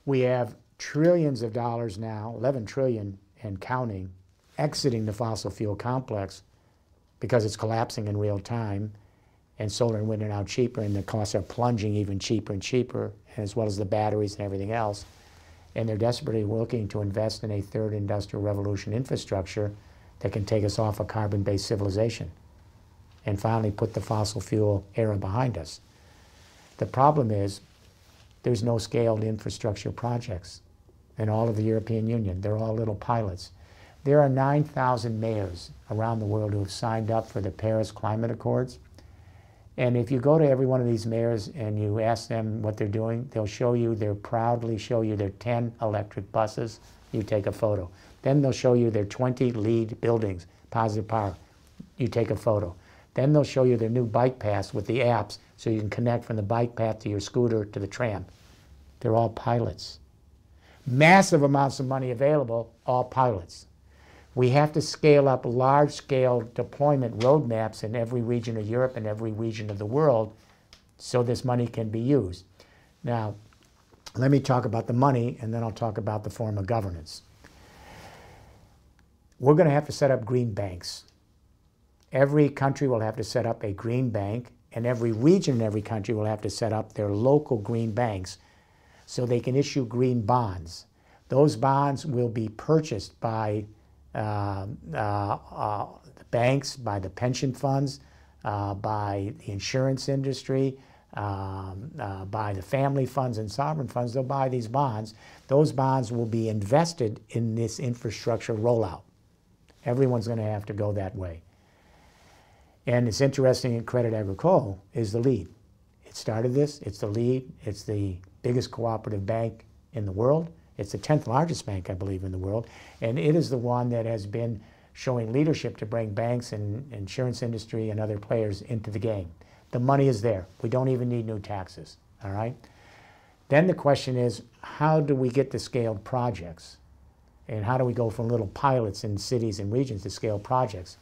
We have trillions of dollars now, 11 trillion and counting, exiting the fossil fuel complex because it's collapsing in real time, and solar and wind are now cheaper, and the costs are plunging even cheaper and cheaper, as well as the batteries and everything else. And they're desperately looking to invest in a third industrial revolution infrastructure that can take us off a carbon-based civilization and finally put the fossil fuel era behind us. The problem is there's no scaled infrastructure projects in all of the European Union. They're all little pilots. There are 9,000 mayors around the world who have signed up for the Paris Climate Accords. And if you go to every one of these mayors and you ask them what they're doing, they'll proudly show you their 10 electric buses. You take a photo. Then they'll show you their 20 LEED buildings, positive power. You take a photo. Then they'll show you their new bike paths with the apps so you can connect from the bike path to your scooter to the tram. They're all pilots. Massive amounts of money available, all pilots. We have to scale up large-scale deployment roadmaps in every region of Europe and every region of the world so this money can be used. Now, let me talk about the money, and then I'll talk about the form of governance. We're going to have to set up green banks. Every country will have to set up a green bank, and every region in every country will have to set up their local green banks so they can issue green bonds. Those bonds will be purchased by the banks, by the pension funds, by the insurance industry, by the family funds and sovereign funds. They'll buy these bonds. Those bonds will be invested in this infrastructure rollout. Everyone's going to have to go that way. And it's interesting, in Crédit Agricole is the lead. It started this, it's the lead, it's the biggest cooperative bank in the world. It's the 10th largest bank, I believe, in the world. And it is the one that has been showing leadership to bring banks and insurance industry and other players into the game. The money is there. We don't even need new taxes, all right? Then the question is, how do we get to scaled projects? And how do we go from little pilots in cities and regions to scale projects?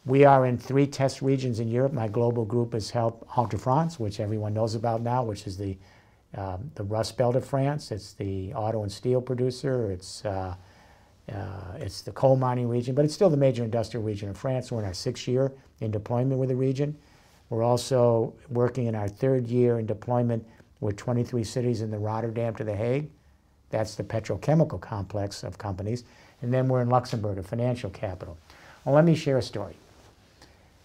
We are in 3 test regions in Europe. My global group has helped Haute-France, which everyone knows about now, which is the Rust Belt of France. It's the auto and steel producer. It's the coal mining region, but it's still the major industrial region of France. We're in our 6th year in deployment with the region. We're also working in our 3rd year in deployment with 23 cities in the Rotterdam to The Hague. That's the petrochemical complex of companies. And then we're in Luxembourg, a financial capital. Well, let me share a story.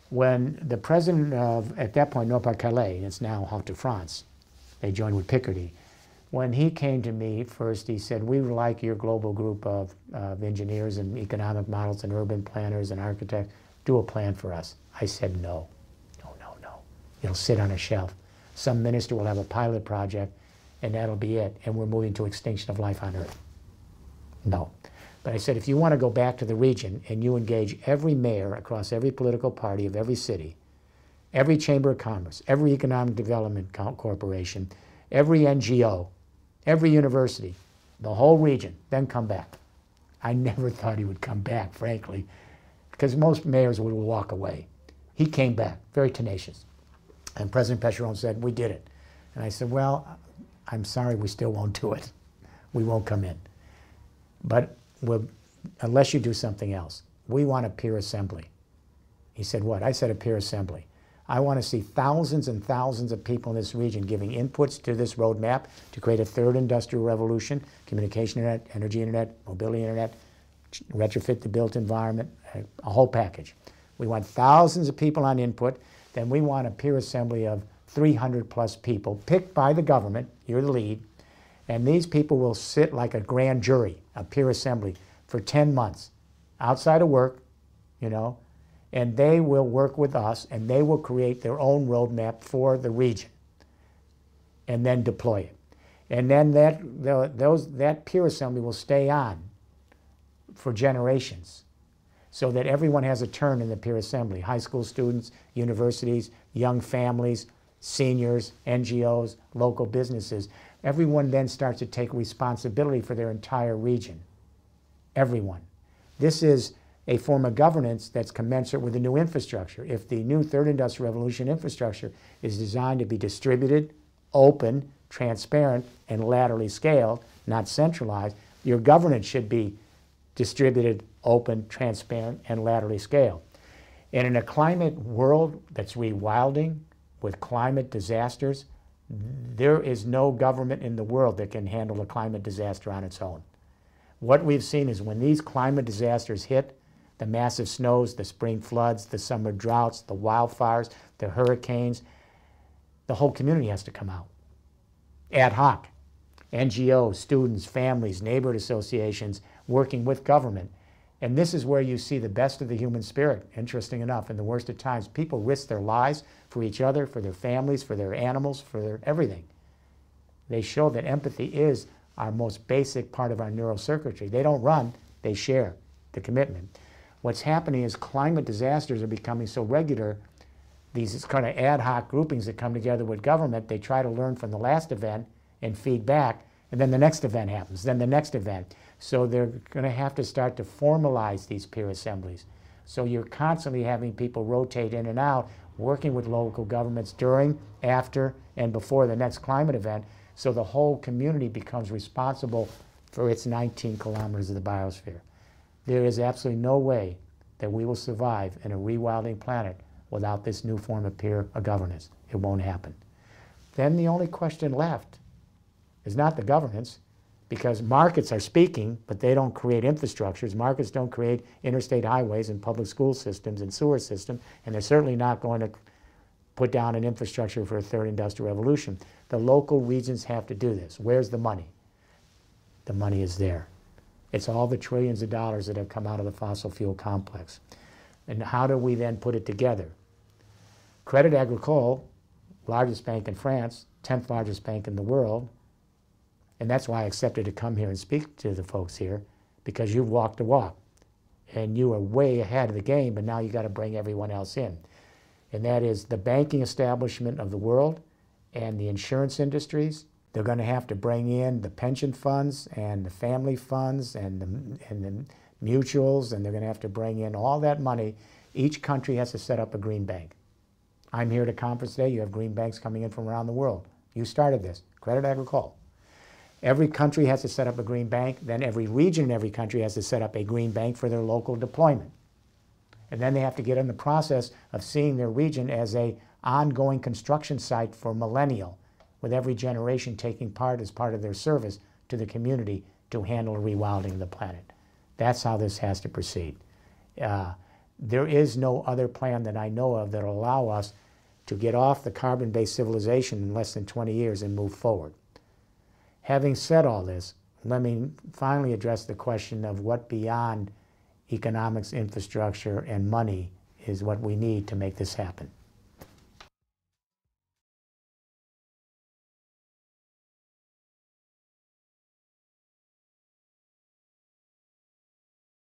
When the president of, at that point, Nord-Pas-de-Calais, it's now Haute-France, they joined with Picardy. When he came to me first, he said, we would like your global group of engineers and economic models and urban planners and architects, do a plan for us. I said, no. It'll sit on a shelf. Some minister will have a pilot project, and that'll be it, and we're moving to extinction of life on Earth. No. But I said, if you want to go back to the region and you engage every mayor across every political party of every city, every chamber of commerce, every economic development corporation, every NGO, every university, the whole region, then come back. I never thought he would come back, frankly, because most mayors would walk away. He came back, very tenacious. And President Pécheron said, we did it. And I said, well, I'm sorry, we still won't do it. We won't come in. But unless you do something else, we want a peer assembly. He said, what? I said a peer assembly. I want to see thousands and thousands of people in this region giving inputs to this roadmap to create a 3rd industrial revolution, communication internet, energy internet, mobility internet, retrofit the built environment, a whole package. We want thousands of people on input. Then we want a peer assembly of 300 plus people picked by the government, you're the lead, and these people will sit like a grand jury, a peer assembly, for 10 months, outside of work, you know, and they will work with us and they will create their own roadmap for the region and then deploy it. And then that peer assembly will stay on for generations so that everyone has a turn in the peer assembly, high school students, universities, young families, seniors, NGOs, local businesses. Everyone then starts to take responsibility for their entire region. Everyone. This is a form of governance that's commensurate with the new infrastructure. If the new 3rd Industrial Revolution infrastructure is designed to be distributed, open, transparent, and laterally scaled, not centralized. Your governance should be distributed, open, transparent, and laterally scaled. And in a climate world that's rewilding with climate disasters, there is no government in the world that can handle a climate disaster on its own. What we've seen is when these climate disasters hit, the massive snows, the spring floods, the summer droughts, the wildfires, the hurricanes, the whole community has to come out. Ad hoc. NGOs, students, families, neighborhood associations working with government. And this is where you see the best of the human spirit, interesting enough. In the worst of times, people risk their lives for each other, for their families, for their animals, for their everything. They show that empathy is our most basic part of our neurocircuitry. They don't run, they share the commitment. What's happening is climate disasters are becoming so regular, these kind of ad hoc groupings that come together with government, they try to learn from the last event and feed back, and then the next event happens, then the next event. So they're going to have to start to formalize these peer assemblies. So you're constantly having people rotate in and out, working with local governments during, after, and before the next climate event, so the whole community becomes responsible for its 19 kilometers of the biosphere. There is absolutely no way that we will survive in a rewilding planet without this new form of peer governance. It won't happen. Then the only question left is not the governance, because markets are speaking, but they don't create infrastructures. Markets don't create interstate highways and public school systems and sewer systems, and they're certainly not going to put down an infrastructure for a third industrial revolution. The local regions have to do this. Where's the money? The money is there. It's all the trillions of dollars that have come out of the fossil fuel complex. And how do we then put it together? Crédit Agricole, largest bank in France, 10th largest bank in the world, and that's why I accepted to come here and speak to the folks here, because you've walked the walk. And you are way ahead of the game, but now you got to bring everyone else in. And that is the banking establishment of the world and the insurance industries. They're going to have to bring in the pension funds and the family funds and the mutuals, and they're going to have to bring in all that money. Each country has to set up a green bank. I'm here at a conference today. You have green banks coming in from around the world. You started this, Crédit Agricole. Every country has to set up a green bank. Then every region in every country has to set up a green bank for their local deployment. And then they have to get in the process of seeing their region as an ongoing construction site for millennial, with every generation taking part as part of their service to the community to handle a rewilding of the planet. That's how this has to proceed. There is no other plan that I know of that will allow us to get off the carbon-based civilization in less than 20 years and move forward. Having said all this, let me finally address the question of what beyond economics, infrastructure, and money is what we need to make this happen.